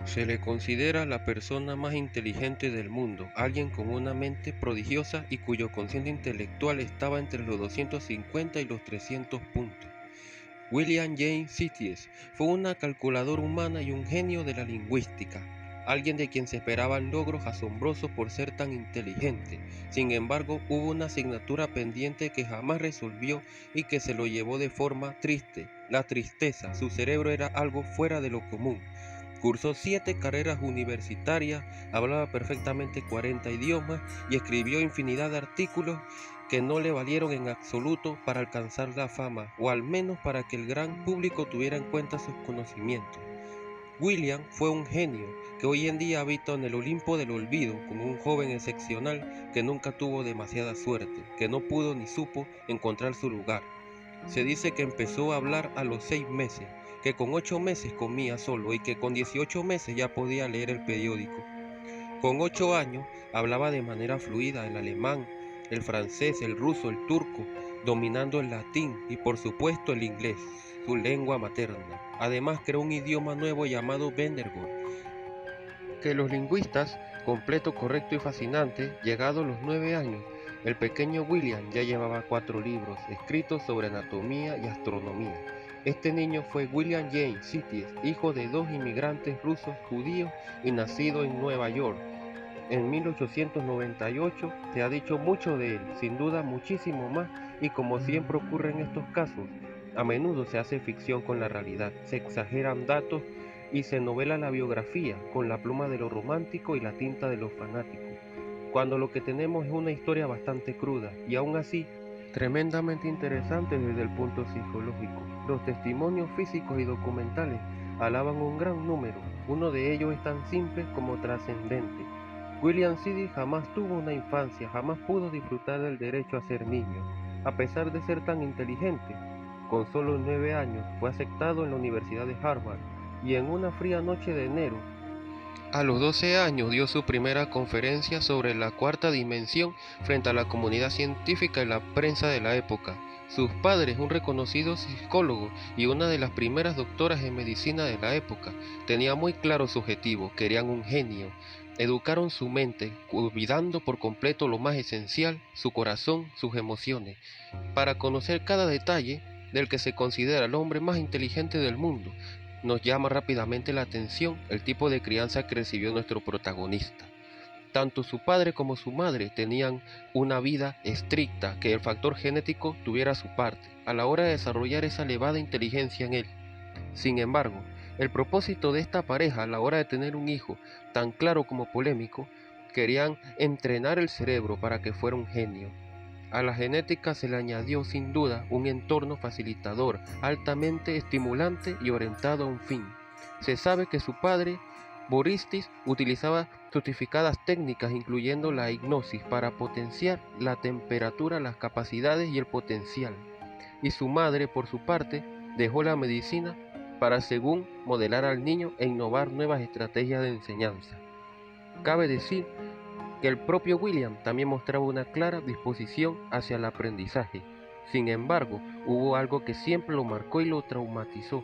Se le considera la persona más inteligente del mundo, alguien con una mente prodigiosa y cuyo cociente intelectual estaba entre los 250 y los 300 puntos. William James Sitges fue una calculadora humana y un genio de la lingüística, alguien de quien se esperaban logros asombrosos por ser tan inteligente. Sin embargo, hubo una asignatura pendiente que jamás resolvió y que se lo llevó de forma triste, la tristeza. Su cerebro era algo fuera de lo común. Cursó 7 carreras universitarias, hablaba perfectamente 40 idiomas y escribió infinidad de artículos que no le valieron en absoluto para alcanzar la fama, o al menos para que el gran público tuviera en cuenta sus conocimientos. William fue un genio que hoy en día habita en el Olimpo del olvido, como un joven excepcional que nunca tuvo demasiada suerte, que no pudo ni supo encontrar su lugar. Se dice que empezó a hablar a los 6 meses, que con 8 meses comía solo y que con 18 meses ya podía leer el periódico. Con 8 años hablaba de manera fluida el alemán, el francés, el ruso, el turco, dominando el latín y por supuesto el inglés, su lengua materna. Además creó un idioma nuevo llamado Vendergor, que los lingüistas, completo, correcto y fascinante, llegado los 9 años, el pequeño William ya llevaba 4 libros escritos sobre anatomía y astronomía. Este niño fue William James Sitges, hijo de 2 inmigrantes rusos judíos y nacido en Nueva York. En 1898 se ha dicho mucho de él, sin duda muchísimo más, y como siempre ocurre en estos casos, a menudo se hace ficción con la realidad, se exageran datos y se novela la biografía con la pluma de lo romántico y la tinta de lo fanático, cuando lo que tenemos es una historia bastante cruda y aún así tremendamente interesante desde el punto psicológico. Los testimonios físicos y documentales alaban un gran número, uno de ellos es tan simple como trascendente. William Sidney jamás tuvo una infancia, jamás pudo disfrutar del derecho a ser niño, a pesar de ser tan inteligente. Con solo 9 años fue aceptado en la Universidad de Harvard y en una fría noche de enero a los 12 años dio su primera conferencia sobre la cuarta dimensión frente a la comunidad científica y la prensa de la época. Sus padres, un reconocido psicólogo y una de las primeras doctoras en medicina de la época, tenían muy claro su objetivo, querían un genio. Educaron su mente, olvidando por completo lo más esencial, su corazón, sus emociones, para conocer cada detalle del que se considera el hombre más inteligente del mundo. Nos llama rápidamente la atención el tipo de crianza que recibió nuestro protagonista. Tanto su padre como su madre tenían una vida estricta, que el factor genético tuviera su parte a la hora de desarrollar esa elevada inteligencia en él. Sin embargo, el propósito de esta pareja a la hora de tener un hijo, tan claro como polémico, querían entrenar el cerebro para que fuera un genio. A la genética se le añadió sin duda un entorno facilitador, altamente estimulante y orientado a un fin. Se sabe que su padre, Boristis, utilizaba sofisticadas técnicas incluyendo la hipnosis para potenciar la temperatura, las capacidades y el potencial. Y su madre, por su parte, dejó la medicina para según modelar al niño e innovar nuevas estrategias de enseñanza. Cabe decir que el propio William también mostraba una clara disposición hacia el aprendizaje. Sin embargo, hubo algo que siempre lo marcó y lo traumatizó: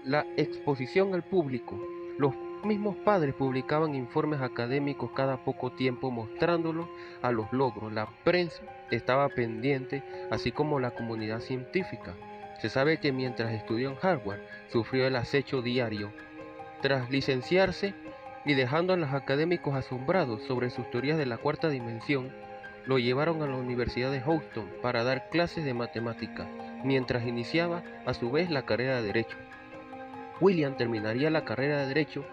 la exposición al público. Los mismos padres publicaban informes académicos cada poco tiempo mostrándolo a los logros. La prensa estaba pendiente, así como la comunidad científica. Se sabe que mientras estudió en Harvard, sufrió el acecho diario. Tras licenciarse y dejando a los académicos asombrados sobre sus teorías de la cuarta dimensión, lo llevaron a la Universidad de Houston para dar clases de matemáticas, mientras iniciaba a su vez la carrera de Derecho. William terminaría la carrera de Derecho.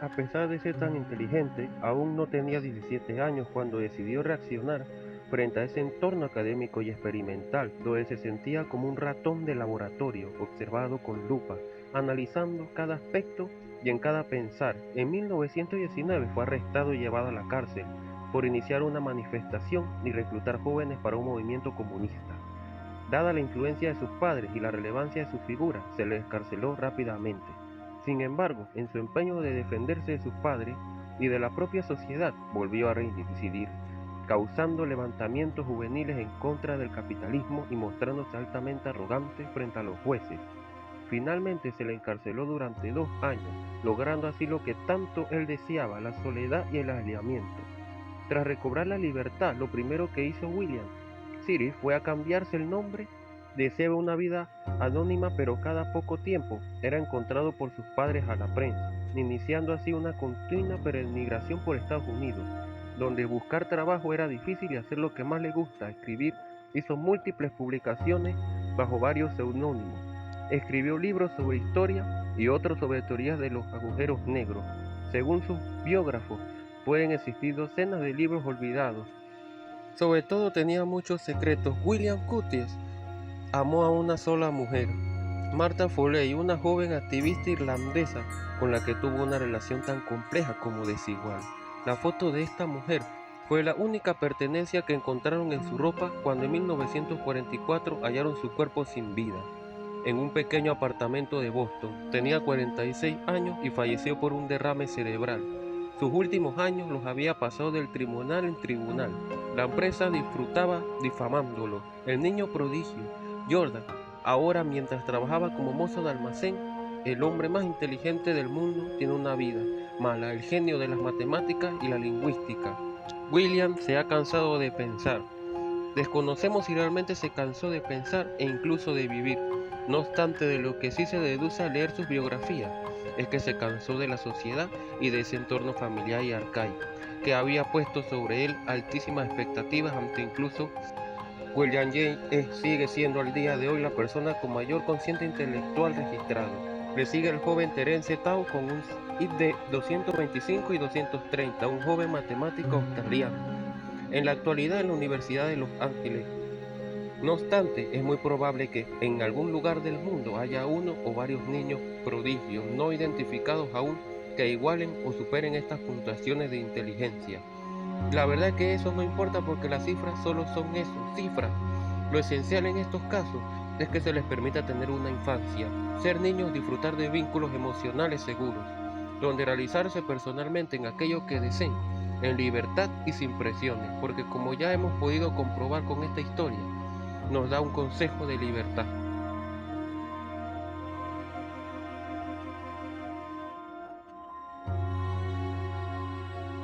A pesar de ser tan inteligente, aún no tenía 17 años cuando decidió reaccionar frente a ese entorno académico y experimental, donde se sentía como un ratón de laboratorio, observado con lupa, analizando cada aspecto y en cada pensar. En 1919 fue arrestado y llevado a la cárcel por iniciar una manifestación y reclutar jóvenes para un movimiento comunista. Dada la influencia de sus padres y la relevancia de su figura, se le escarceló rápidamente. Sin embargo, en su empeño de defenderse de sus padres y de la propia sociedad, volvió a reincidir, causando levantamientos juveniles en contra del capitalismo y mostrándose altamente arrogante frente a los jueces. Finalmente se le encarceló durante 2 años, logrando así lo que tanto él deseaba, la soledad y el aislamiento. Tras recobrar la libertad, lo primero que hizo William Cyril fue a cambiarse el nombre. Deseaba una vida anónima, pero cada poco tiempo era encontrado por sus padres a la prensa, iniciando así una continua peregrinación por Estados Unidos, donde buscar trabajo era difícil y hacer lo que más le gusta, escribir. Hizo múltiples publicaciones bajo varios seudónimos. Escribió libros sobre historia y otros sobre teorías de los agujeros negros. Según sus biógrafos, pueden existir docenas de libros olvidados. Sobre todo tenía muchos secretos. William Curtis amó a una sola mujer, Martha Foley, una joven activista irlandesa con la que tuvo una relación tan compleja como desigual. La foto de esta mujer fue la única pertenencia que encontraron en su ropa cuando en 1944 hallaron su cuerpo sin vida en un pequeño apartamento de Boston. Tenía 46 años y falleció por un derrame cerebral. Sus últimos años los había pasado del tribunal en tribunal. La empresa disfrutaba difamándolo. El niño prodigio, Jordan, ahora mientras trabajaba como mozo de almacén, el hombre más inteligente del mundo, tiene una vida mala, el genio de las matemáticas y la lingüística. William se ha cansado de pensar. Desconocemos si realmente se cansó de pensar e incluso de vivir. No obstante, de lo que sí se deduce al leer sus biografías es que se cansó de la sociedad y de ese entorno familiar y arcaico, que había puesto sobre él altísimas expectativas, ante incluso William James sigue siendo al día de hoy la persona con mayor cociente intelectual registrado. Le sigue el joven Terence Tao con un IT de 225 y 230, un joven matemático australiano, en la actualidad en la Universidad de Los Ángeles. No obstante, es muy probable que en algún lugar del mundo haya uno o varios niños prodigios no identificados aún que igualen o superen estas puntuaciones de inteligencia. La verdad es que eso no importa porque las cifras solo son eso, cifras. Lo esencial en estos casos es que se les permita tener una infancia, ser niños, disfrutar de vínculos emocionales seguros, donde realizarse personalmente en aquello que deseen, en libertad y sin presiones, porque como ya hemos podido comprobar con esta historia, nos da un consejo de libertad.